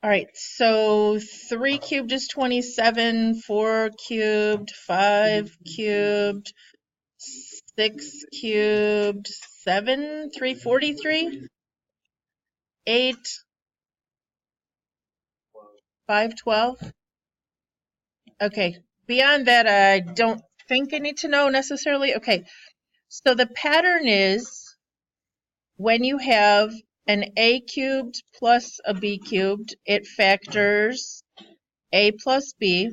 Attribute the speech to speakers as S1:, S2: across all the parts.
S1: All right, so 3 cubed is 27, 4 cubed, 5 cubed, 6 cubed, 7, 343, 8, 512. Okay, beyond that, I don't think I need to know necessarily. Okay, so the pattern is when you have an a cubed plus a b cubed, it factors a plus b.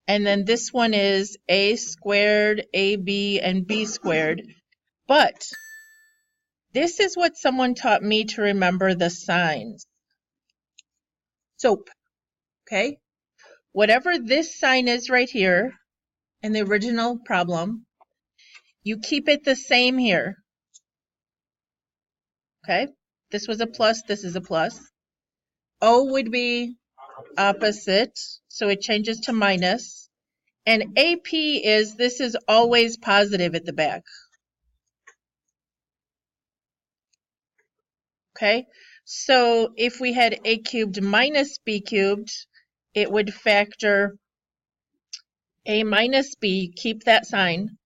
S1: And then this one is a squared, ab, and b squared. But this is what someone taught me to remember the signs. SOAP, okay? Whatever this sign is right here in the original problem, you keep it the same here, okay? This was a plus, this is a plus. O would be opposite, so it changes to minus. And AP is, this is always positive at the back. Okay, so if we had a cubed minus b cubed, it would factor a minus b, keep that sign.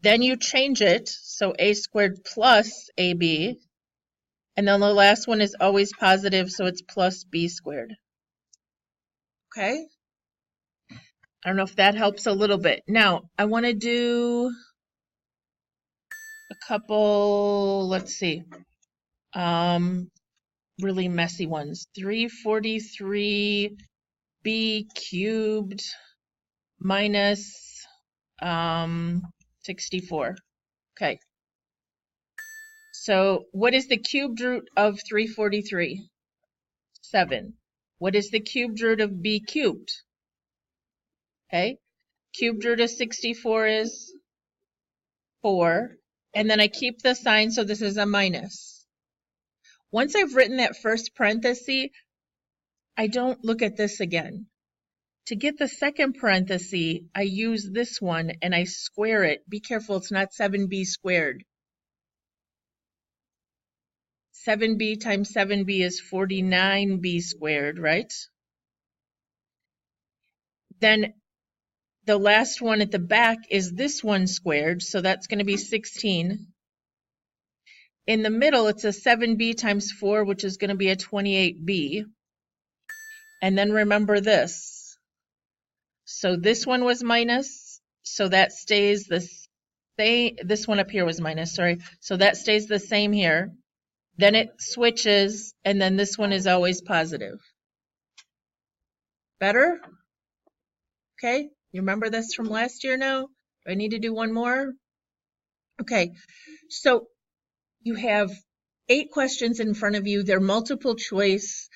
S1: Then you change it, so a squared plus ab. And then the last one is always positive, so it's plus b squared. Okay? I don't know if that helps a little bit. Now, I want to do a couple, let's see, really messy ones. 343 b cubed minus 64. Okay. So what is the cubed root of 343? 7. What is the cubed root of b cubed? Okay. Cubed root of 64 is 4. And then I keep the sign, so this is a minus. Once I've written that first parenthesis, I don't look at this again. To get the second parenthesis, I use this one and I square it. Be careful, it's not 7b squared. 7b times 7b is 49b squared, right? Then the last one at the back is this one squared, so that's going to be 16. In the middle, it's a 7b times 4, which is going to be a 28b. And then remember this. So this one was minus, so that stays the same. This one up here was minus, sorry. So that stays the same here. Then it switches, and then this one is always positive. Better? Okay, you remember this from last year now? Do I need to do one more? Okay, so you have 8 questions in front of you. They're multiple choice.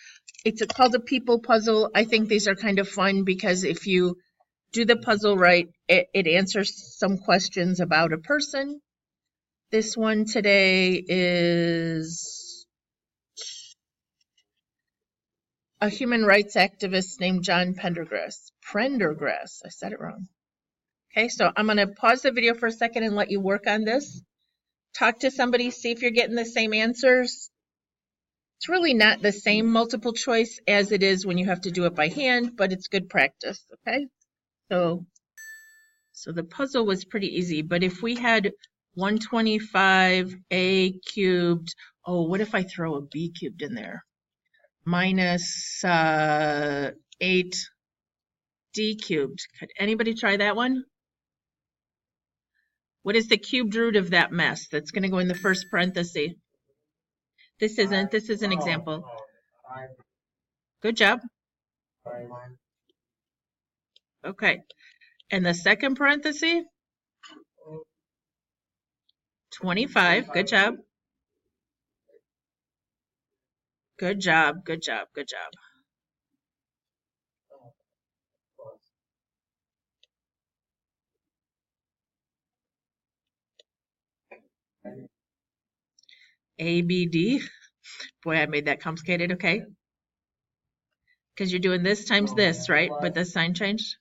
S1: It's called a people puzzle. I think these are kind of fun because if you do the puzzle right, it answers some questions about a person. This one today is a human rights activist named John Prendergast. Prendergast, I said it wrong. Okay, so I'm going to pause the video for a second and let you work on this. Talk to somebody, see if you're getting the same answers. It's really not the same multiple choice as it is when you have to do it by hand, but it's good practice, okay? So the puzzle was pretty easy, but if we had 125a cubed, oh, what if I throw a b cubed in there? Minus 8d cubed. Could anybody try that one? What is the cubed root of that mess? That's going to go in the first parenthesis. This is an example. Good job. Okay. And the second parenthesis? 25. Good job. Good job. Good job. Good job. ABD. Boy, I made that complicated. Okay. Because you're doing this times this, right? But the sign changed.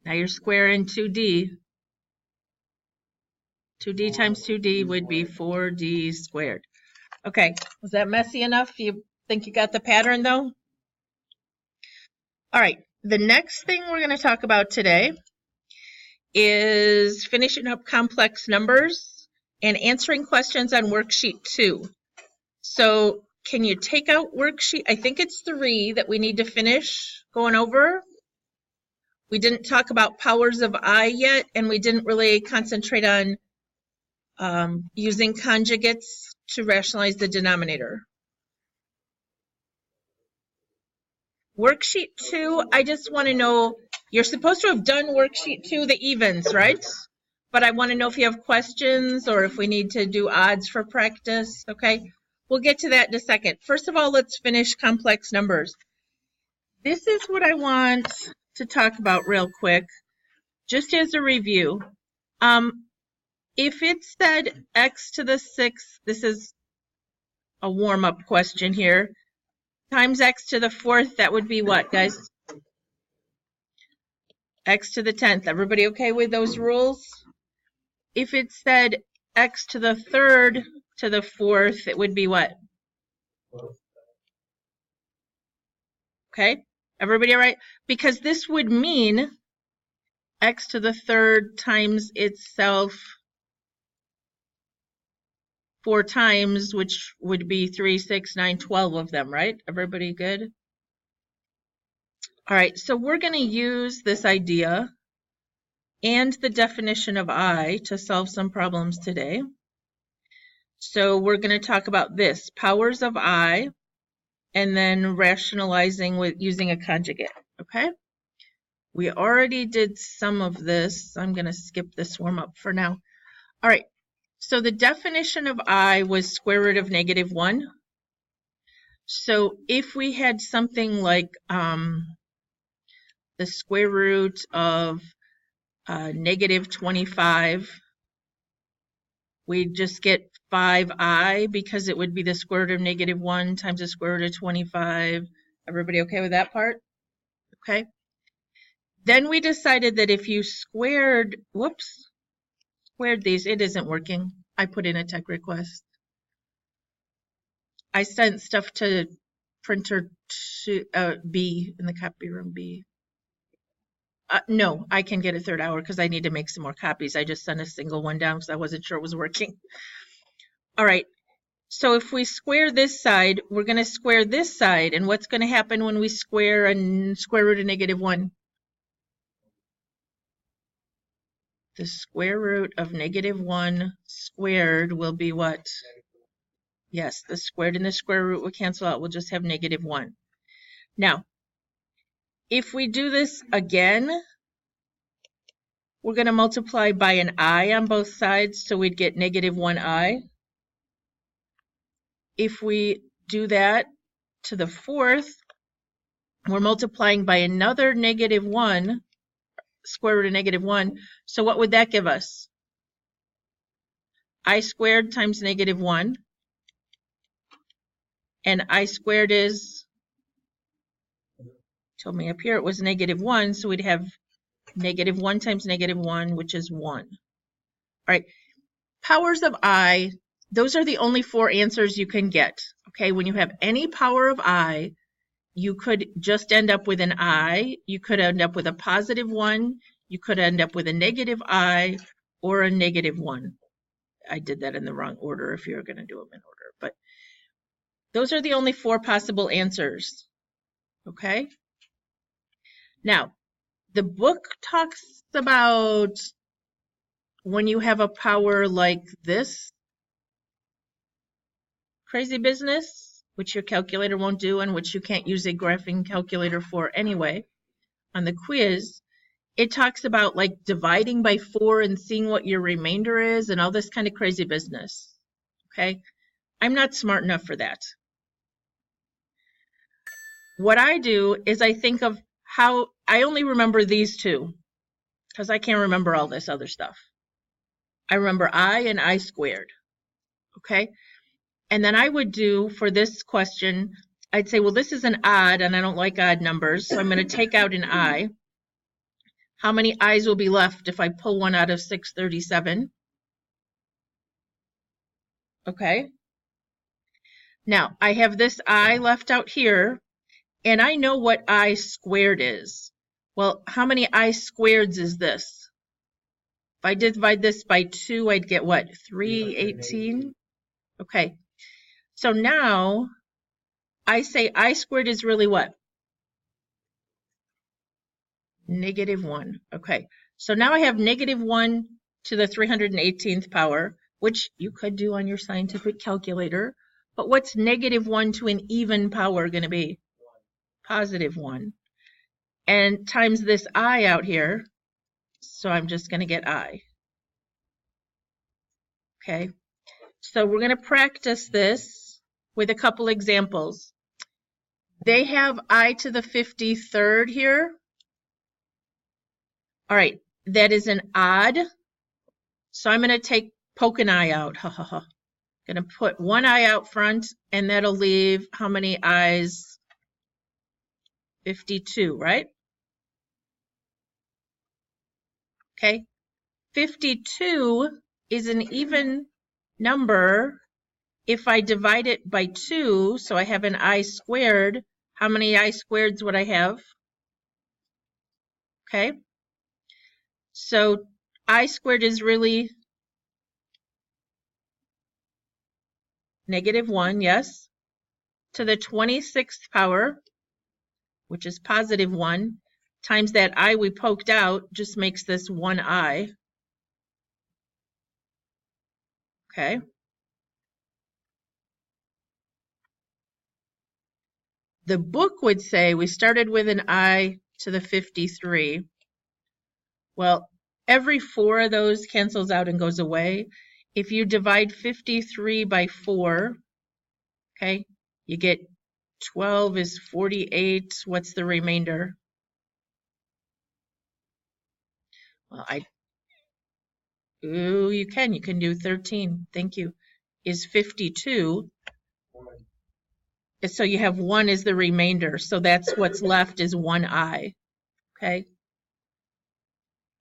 S1: Now you're squaring 2D. 2d times 2d would be 4d squared. Okay, was that messy enough? You think you got the pattern though? All right, the next thing we're going to talk about today is finishing up complex numbers and answering questions on worksheet 2. So can you take out worksheet? I think it's 3 that we need to finish going over. We didn't talk about powers of I yet, and we didn't really concentrate on using conjugates to rationalize the denominator. Worksheet 2, I just want to know, you're supposed to have done worksheet 2, the evens, right? But I want to know if you have questions or if we need to do odds for practice, okay? We'll get to that in a second. First of all, let's finish complex numbers. This is what I want to talk about real quick, just as a review. If it said x to the 6th, this is a warm-up question here, times x to the 4th, that would be what, guys? X to the 10th. Everybody okay with those rules? If it said x to the 3rd to the 4th, it would be what? Okay, everybody all right? Because this would mean x to the 3rd times itself 4 times, which would be 3, 6, 9, 12 of them, right? Everybody good? All right, so we're going to use this idea and the definition of I to solve some problems today. So we're going to talk about this, powers of I, and then rationalizing with using a conjugate, okay? We already did some of this. I'm going to skip this warm-up for now. All right, so the definition of I was square root of -1. So if we had something like the square root of -25, we'd just get 5i because it would be the square root of -1 times the square root of 25. Everybody okay with that part? Okay. Then we decided that if you squared these, it isn't working. I put in a tech request. I sent stuff to printer B in the copy room B. No, I can get a 3rd hour because I need to make some more copies. I just sent a single one down because I wasn't sure it was working. All right, so if we square this side, we're going to square this side. And what's going to happen when we square a square root of -1? The square root of -1 squared will be what? Yes, the squared and the square root will cancel out. We'll just have -1. Now, if we do this again, we're going to multiply by an I on both sides, so we'd get -1i. If we do that to the 4th, we're multiplying by another -1, square root of -1. So what would that give us? I squared times -1. And I squared is, told me up here it was -1, so we'd have -1 times -1, which is 1. All right, powers of I, those are the only 4 answers you can get. Okay, when you have any power of I, you could just end up with an I, you could end up with a +1, you could end up with a -I, or a -1. I did that in the wrong order if you're going to do them in order, but those are the only 4 possible answers, okay? Now, the book talks about when you have a power like this, crazy business, which your calculator won't do and which you can't use a graphing calculator for anyway, on the quiz, it talks about like dividing by 4 and seeing what your remainder is and all this kind of crazy business, okay? I'm not smart enough for that. What I do is I think of how, I only remember these 2 because I can't remember all this other stuff. I remember I and I squared, okay? And then I would do, for this question, I'd say, well, this is an odd, and I don't like odd numbers, so I'm going to take out an I. How many I's will be left if I pull one out of 637? Okay. Now, I have this I left out here, and I know what I squared is. Well, how many I squareds is this? If I divide this by 2, I'd get what? 318? Okay. So now I say I squared is really what? -1. Okay. So now I have -1 to the 318th power, which you could do on your scientific calculator. But what's -1 to an even power going to be? +1. And times this I out here. So I'm just going to get I. Okay. So we're going to practice this with a couple examples. They have I to the 53rd here. All right, that is an odd. So I'm going to poke an I out. Ha ha ha. Going to put one I out front, and that'll leave how many I's? 52, right? Okay. 52 is an even number if I divide it by 2, so I have an I squared. How many I squareds would I have? Okay. So I squared is really -1, yes, to the 26th power, which is +1, times that I we poked out just makes this one I. Okay. The book would say we started with an I to the 53. Well, every 4 of those cancels out and goes away. If you divide 53 by 4, okay, you get 12 is 48. What's the remainder? Well, you can do 13. Thank you. Is 52. So you have 1 is the remainder. So that's what's left is one I. Okay.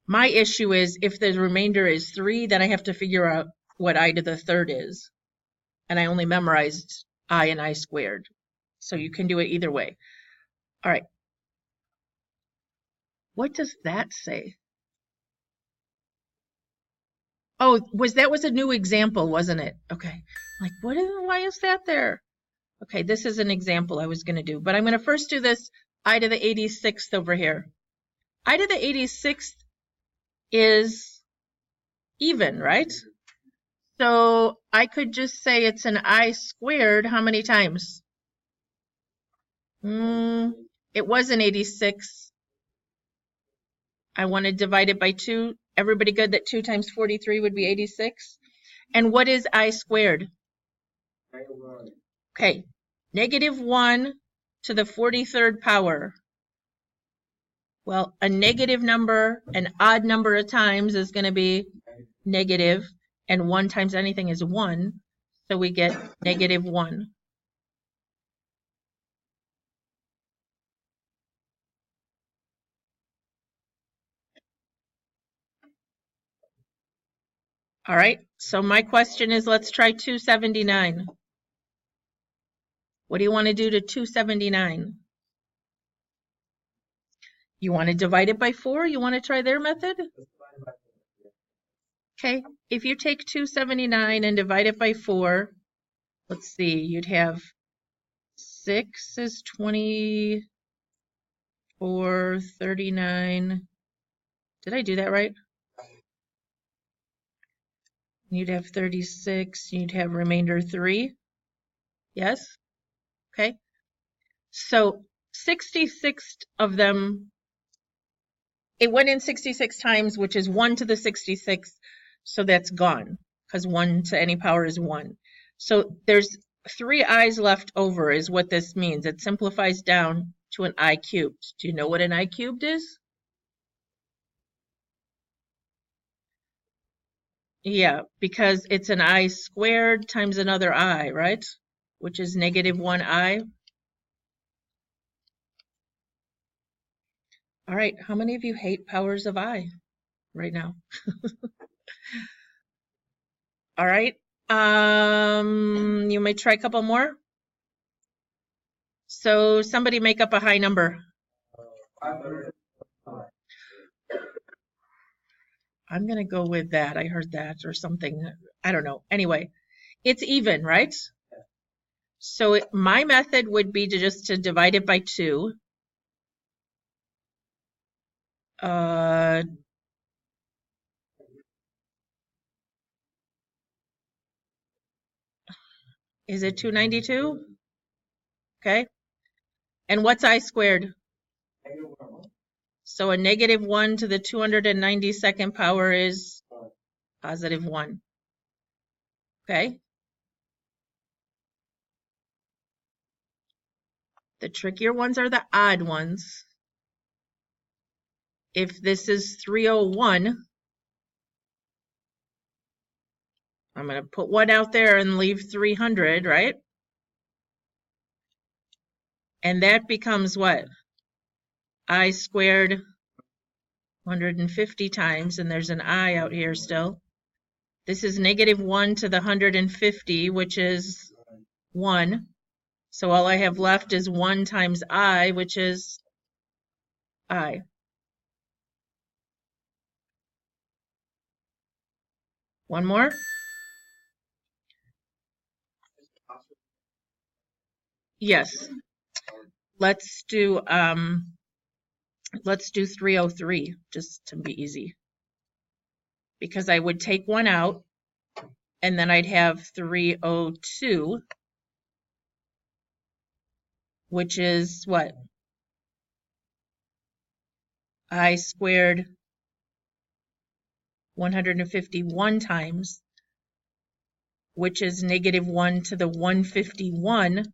S1: My issue is if the remainder is 3, then I have to figure out what I to the 3rd is. And I only memorized I and I squared. So you can do it either way. All right. What does that say? Oh, that was a new example, wasn't it? Okay. Like, why is that there? Okay, this is an example I was going to do. But I'm going to first do this I to the 86th over here. I to the 86th is even, right? So I could just say it's an I squared how many times? It was an 86. I want to divide it by 2. Everybody good that 2 times 43 would be 86? And what is I squared? Okay, -1 to the 43rd power. Well, a negative number, an odd number of times is going to be negative, and 1 times anything is 1, so we get -1. All right, so my question is, let's try 279. What do you want to do to 279? You want to divide it by 4? You want to try their method? Okay, if you take 279 and divide it by 4, let's see, you'd have 6 is 24, 39. Did I do that right? You'd have 36, you'd have remainder 3. Yes? Okay. So 66 of them, it went in 66 times, which is 1 to the 66th, so that's gone, because 1 to any power is 1. So there's 3 i's left over is what this means. It simplifies down to an I cubed. Do you know what an I cubed is? Yeah, because it's an I squared times another I, right? Which is -1I. All right, how many of you hate powers of I right now? All right, You may try a couple more. So somebody make up a high number. I'm going to go with that. I heard that or something. I don't know. Anyway, it's even, right? So my method would be to just to divide it by 2. Is it 292? Okay. And what's I squared? So a negative 1 to the 292nd power is positive 1. Okay. The trickier ones are the odd ones. If this is 301, I'm going to put 1 out there and leave 300, right? And that becomes what? I squared 150 times, and there's an I out here still. This is negative 1 to the 150, which is 1. So all I have left is 1 times I, which is I. One more? Yes. Let's do 303 just to be easy. Because I would take 1 out and then I'd have 302, which is what? I squared 151 times, which is negative 1 to the 151.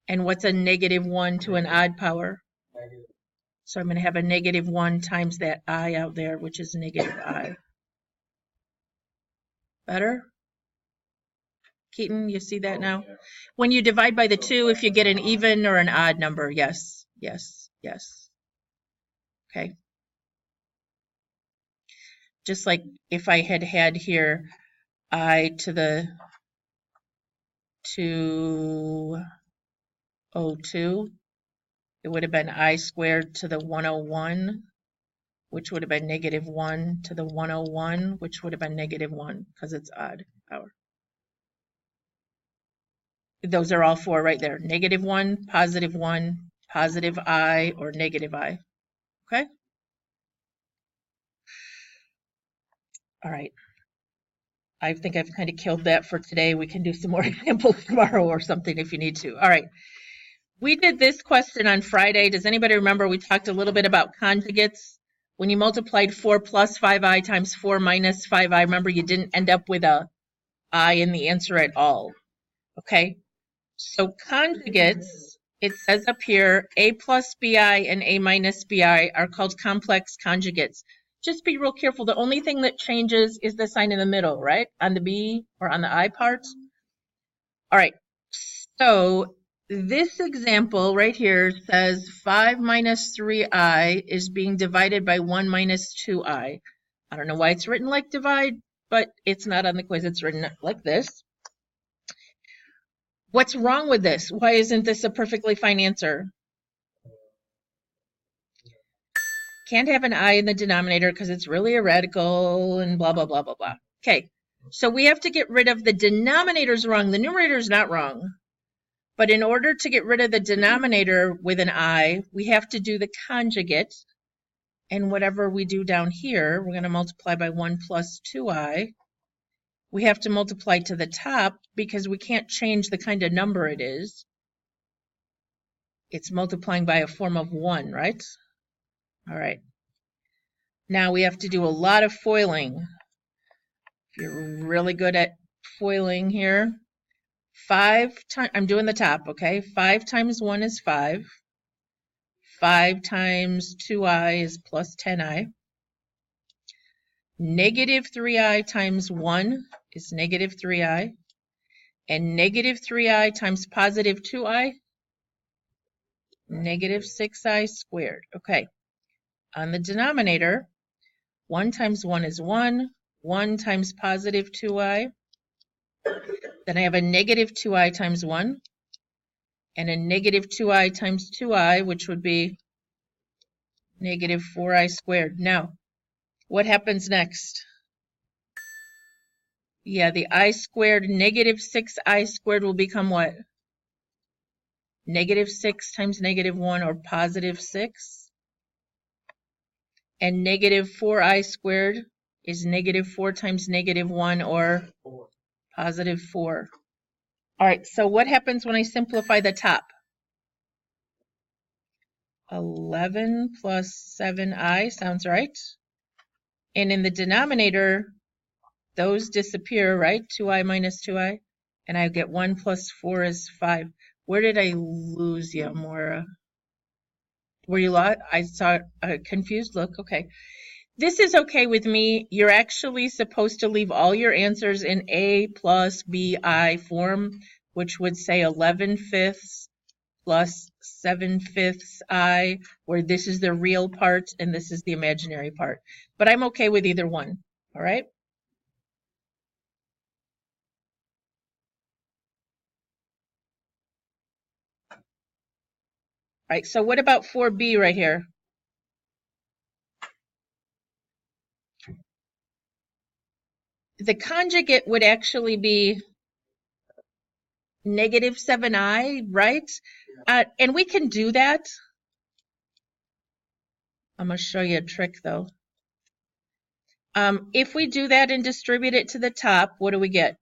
S1: And what's a negative 1 to an odd power? So I'm going to have a negative 1 times that I out there, which is negative I. Better? Keaton, you see that now? When you divide by the 2, if you get an even or an odd number, yes, yes, yes. Okay. Just like if I had had here I to the 202, it would have been I squared to the 101, which would have been negative 1 to the 101, which would have been negative 1 because it's odd power. Those are all 4 right there. Negative 1, positive I, or negative I. Okay? All right. I think I've kind of killed that for today. We can do some more examples tomorrow or something if you need to. All right. We did this question on Friday. Does anybody remember we talked a little bit about conjugates? When you multiplied 4 plus 5i times 4 minus 5i, remember you didn't end up with a I in the answer at all. Okay? So conjugates, it says up here, A plus BI and A minus BI are called complex conjugates. Just be real careful. The only thing that changes is the sign in the middle, right? On the B or on the I part. All right. So this example right here says 5 minus 3i is being divided by 1 minus 2i. I don't know why it's written like divide, but it's not on the quiz. It's written like this. What's wrong with this? Why isn't this a perfectly fine answer? Can't have an I in the denominator because it's really a radical and blah, blah, blah, blah, blah. Okay, so we have to get rid of the denominator's wrong. The numerator's not wrong. But in order to get rid of the denominator with an I, we have to do the conjugate. And whatever we do down here, we're going to multiply by 1 plus 2i. We have to multiply to the top because we can't change the kind of number it is. It's multiplying by a form of 1, right? All right. Now we have to do a lot of foiling. If you're really good at foiling here, 5 times, I'm doing the top, okay? 5 times 1 is 5. 5 times 2i is plus 10i. Negative 3i times 1 is negative 3i. And negative 3i times positive 2i, negative 6i squared. Okay. On the denominator, 1 times 1 is 1. 1 times positive 2i. Then I have a negative 2i times 1 and a negative 2i times 2i, which would be negative 4i squared. Now, what happens next? Yeah, the I squared, negative 6i squared will become what? Negative 6 times negative 1, or positive 6. And negative 4i squared is negative 4 times negative 1, or positive 4. All right, so what happens when I simplify the top? 11 plus 7i sounds right. And in the denominator, those disappear, right? 2i minus 2i. And I get 1 plus 4 is 5. Where did I lose you, Maura? Were you lost? I saw a confused look. Okay. This is okay with me. You're actually supposed to leave all your answers in A plus BI form, which would say 11/5 plus 7/5 I, where this is the real part and this is the imaginary part. But I'm okay with either one. All right. All right, so what about 4b right here? The conjugate would actually be negative 7i, right? And we can do that. I'm going to show you a trick, though. If we do that and distribute it to the top, what do we get?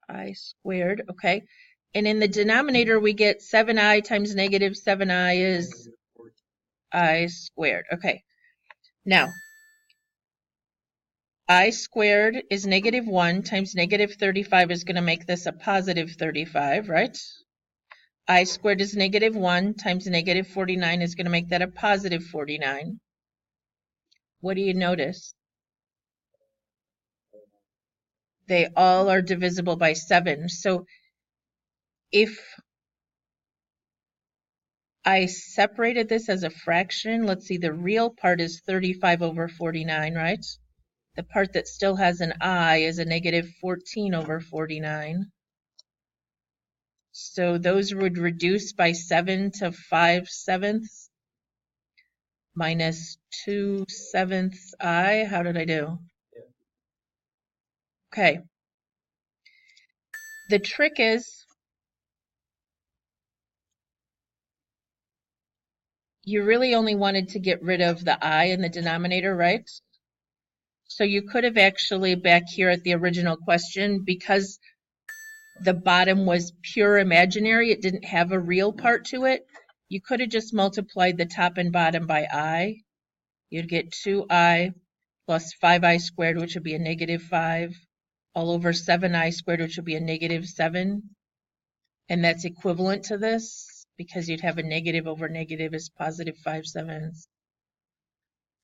S1: I squared, okay. And in the denominator, we get 7i times negative 7i is I squared. Okay. Now, I squared is negative 1 times negative 35 is going to make this a positive 35, right? I squared is negative 1 times negative 49 is going to make that a positive 49. What do you notice? They all are divisible by 7. So if I separated this as a fraction, let's see, the real part is 35 over 49, right? The part that still has an I is a negative 14 over 49. So those would reduce by 7 to 5/7 minus 2/7 I. How did I do? Okay. The trick is you really only wanted to get rid of the I in the denominator, right? So you could have actually, back here at the original question, because the bottom was pure imaginary, it didn't have a real part to it, you could have just multiplied the top and bottom by I. You'd get 2i plus 5i squared, which would be a negative 5, all over 7i squared, which would be a negative 7. And that's equivalent to this, because you'd have a negative over negative is positive 5/7.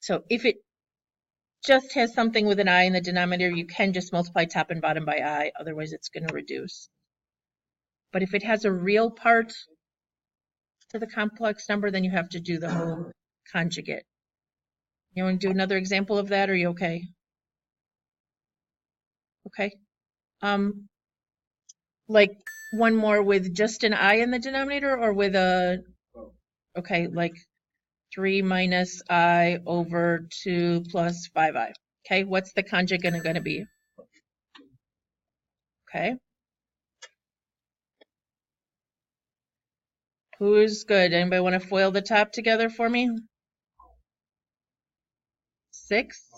S1: So if it just has something with an I in the denominator, you can just multiply top and bottom by I, otherwise it's going to reduce. But if it has a real part to the complex number, then you have to do the whole conjugate. You want to do another example of that, or are you okay? Okay. Like one more with just an I in the denominator, or with a, okay, like 3 minus I over 2 plus 5i. Okay, what's the conjugate going to be? Okay. Who's good? Anybody want to FOIL the top together for me? 6.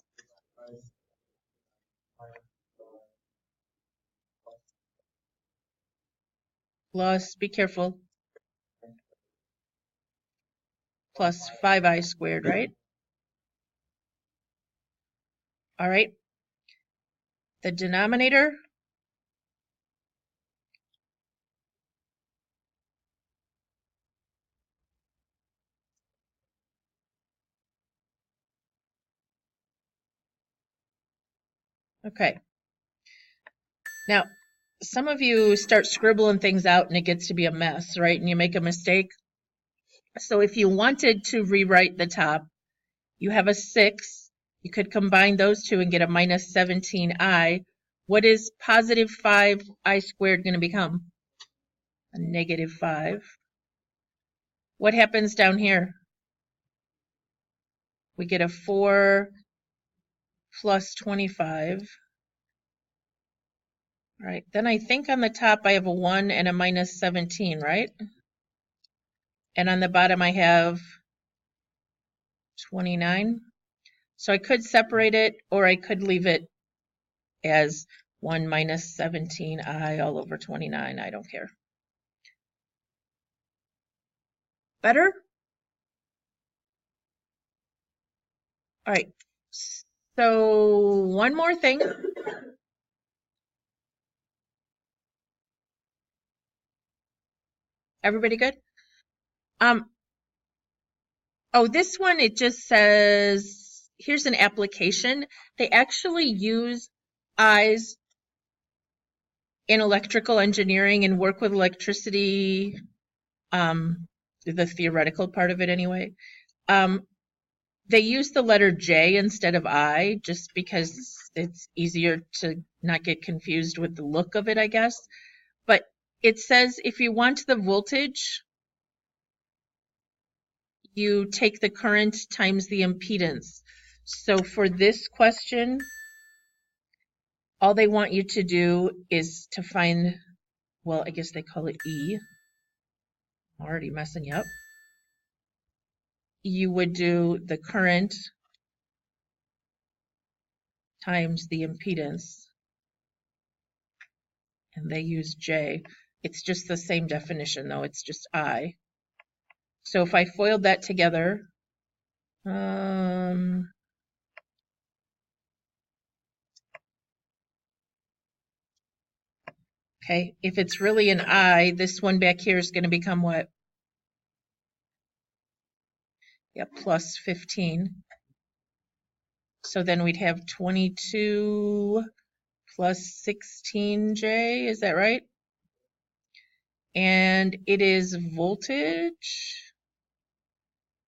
S1: Plus, be careful, plus 5i squared, right? All right. The denominator, okay. Now, some of you start scribbling things out and it gets to be a mess, right? And you make a mistake. So if you wanted to rewrite the top, you have a 6. You could combine those two and get a minus 17i. What is positive 5i squared going to become? A negative 5. What happens down here? We get a 4 plus 25. All right, then I think on the top I have a 1 and a minus 17, right? And on the bottom I have 29. So I could separate it, or I could leave it as 1 minus 17i all over 29. I don't care. Better? All right. So one more thing. Everybody good? Oh, this one, it just says, here's an application. They actually use eyes in electrical engineering and work with electricity, the theoretical part of it anyway. They use the letter J instead of I, just because it's easier to not get confused with the look of it, I guess. But it says if you want the voltage, you take the current times the impedance. So for this question, all they want you to do is to find, well, I guess they call it E. I'm already messing you up. You would do the current times the impedance, and they use J. It's just the same definition, though. It's just I. So if I FOILed that together, okay, if it's really an I, this one back here is going to become what? Yeah, plus 15. So then we'd have 22 plus 16J, is that right? And it is voltage.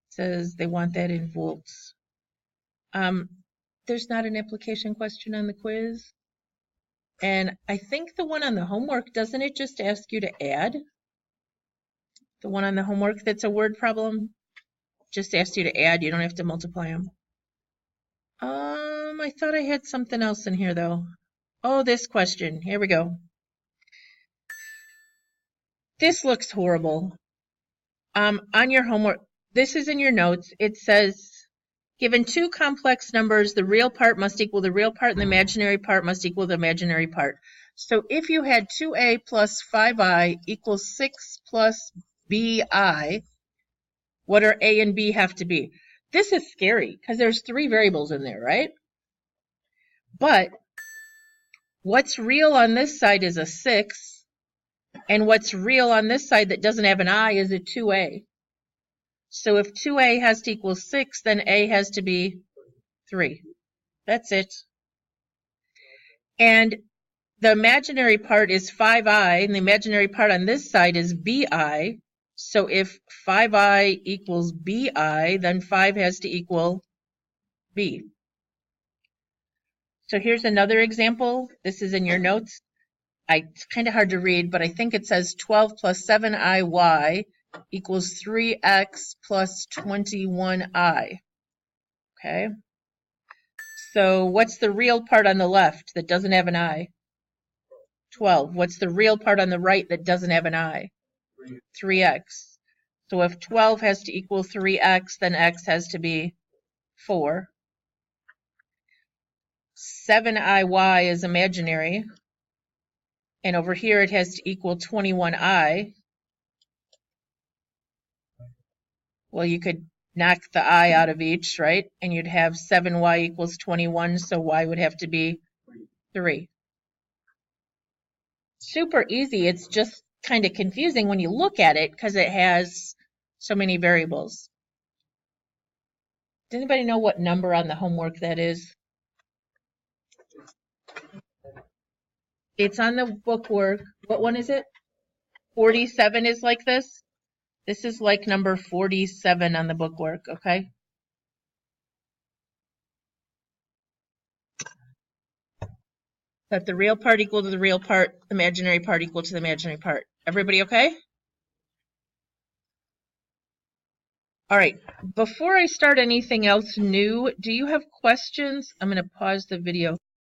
S1: It says they want that in volts. There's not an application question on the quiz. And I think the one on the homework, doesn't it just ask you to add? The one on the homework that's a word problem just asks you to add. You don't have to multiply them. I thought I had something else in here though. Oh, this question. Here we go. This looks horrible. On your homework, this is in your notes. It says, given two complex numbers, the real part must equal the real part and the imaginary part must equal the imaginary part. So if you had 2a plus 5i equals 6 plus bi, what are a and b have to be? This is scary because there's 3 variables in there, right? But what's real on this side is a 6, and what's real on this side that doesn't have an I is a 2a. So if 2a has to equal 6, then a has to be 3. That's it. And the imaginary part is 5i, and the imaginary part on this side is bi. So if 5i equals bi, then 5 has to equal b. So here's another example. This is in your notes. It's kind of hard to read, but I think it says 12 plus 7iy equals 3x plus 21i. Okay. So what's the real part on the left that doesn't have an I? 12. What's the real part on the right that doesn't have an I? 3x. So if 12 has to equal 3x, then x has to be 4. 7iy is imaginary. And over here it has to equal 21i. Well, you could knock the I out of each, right? And you'd have 7y equals 21, so y would have to be 3. Super easy. It's just kind of confusing when you look at it because it has so many variables. Does anybody know what number on the homework that is? It's on the bookwork. What one is it? 47 is like this? This is like number 47 on the bookwork, okay? Let the real part equal to the real part, the imaginary part equal to the imaginary part. Everybody okay? All right, before I start anything else new, do you have questions? I'm going to pause the video.